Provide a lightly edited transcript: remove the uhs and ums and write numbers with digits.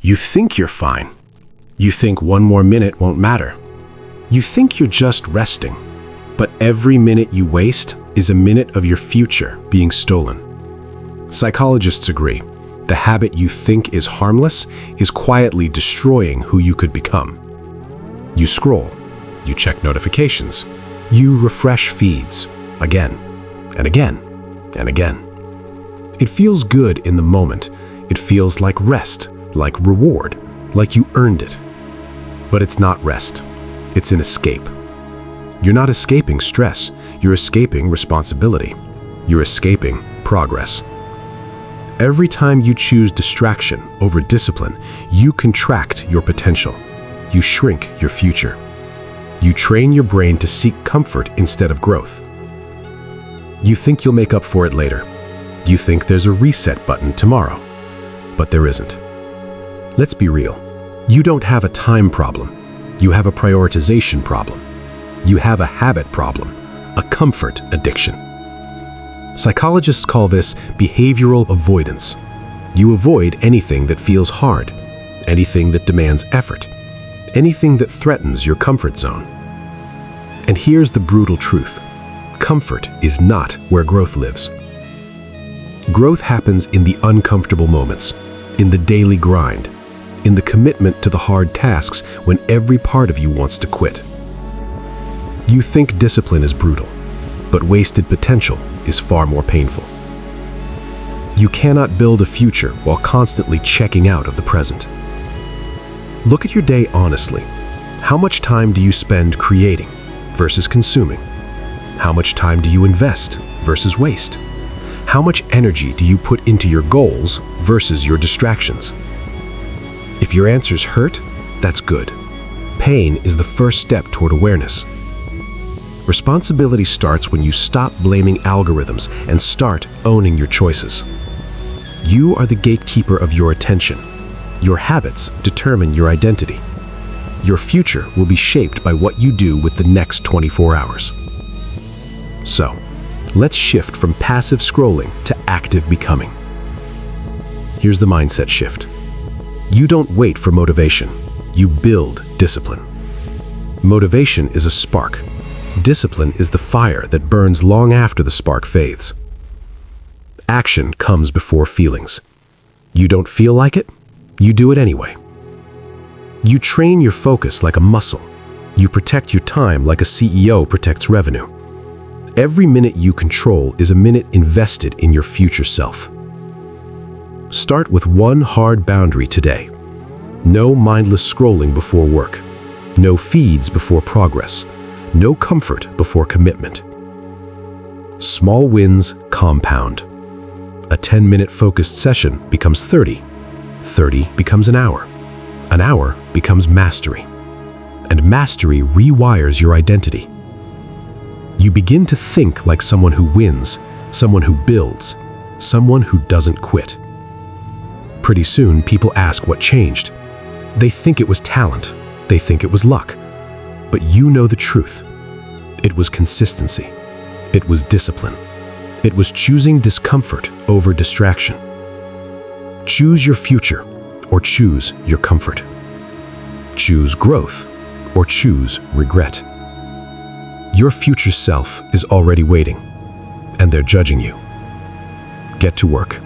You think you're fine. You think one more minute won't matter. You think you're just resting. But every minute you waste is a minute of your future being stolen. Psychologists agree. The habit you think is harmless is quietly destroying who you could become. You scroll. You check notifications. You refresh feeds again and again and again. It feels good in the moment. It feels like rest, like reward, like you earned it. But it's not rest. It's an escape. You're not escaping stress. You're escaping responsibility. You're escaping progress. Every time you choose distraction over discipline, you contract your potential. You shrink your future. You train your brain to seek comfort instead of growth. You think you'll make up for it later. You think there's a reset button tomorrow. But there isn't. Let's be real. You don't have a time problem. You have a prioritization problem. You have a habit problem, a comfort addiction. Psychologists call this behavioral avoidance. You avoid anything that feels hard, anything that demands effort, anything that threatens your comfort zone. And here's the brutal truth. Comfort is not where growth lives. Growth happens in the uncomfortable moments, in the daily grind, in the commitment to the hard tasks when every part of you wants to quit. You think discipline is brutal, but wasted potential is far more painful. You cannot build a future while constantly checking out of the present. Look at your day honestly. How much time do you spend creating versus consuming? How much time do you invest versus waste? How much energy do you put into your goals versus your distractions? If your answers hurt, that's good. Pain is the first step toward awareness. Responsibility starts when you stop blaming algorithms and start owning your choices. You are the gatekeeper of your attention. Your habits determine your identity. Your future will be shaped by what you do with the next 24 hours. So, let's shift from passive scrolling to active becoming. Here's the mindset shift. You don't wait for motivation. You build discipline. Motivation is a spark. Discipline is the fire that burns long after the spark fades. Action comes before feelings. You don't feel like it? You do it anyway. You train your focus like a muscle. You protect your time like a CEO protects revenue. Every minute you control is a minute invested in your future self. Start with one hard boundary today. No mindless scrolling before work. No feeds before progress. No comfort before commitment. Small wins compound. A 10-minute focused session becomes 30. 30 becomes an hour. An hour becomes mastery. And mastery rewires your identity. You begin to think like someone who wins, someone who builds, someone who doesn't quit. Pretty soon, people ask what changed. They think it was talent. They think it was luck. But you know the truth. It was consistency. It was discipline. It was choosing discomfort over distraction. Choose your future or choose your comfort. Choose growth or choose regret. Your future self is already waiting, and they're judging you. Get to work.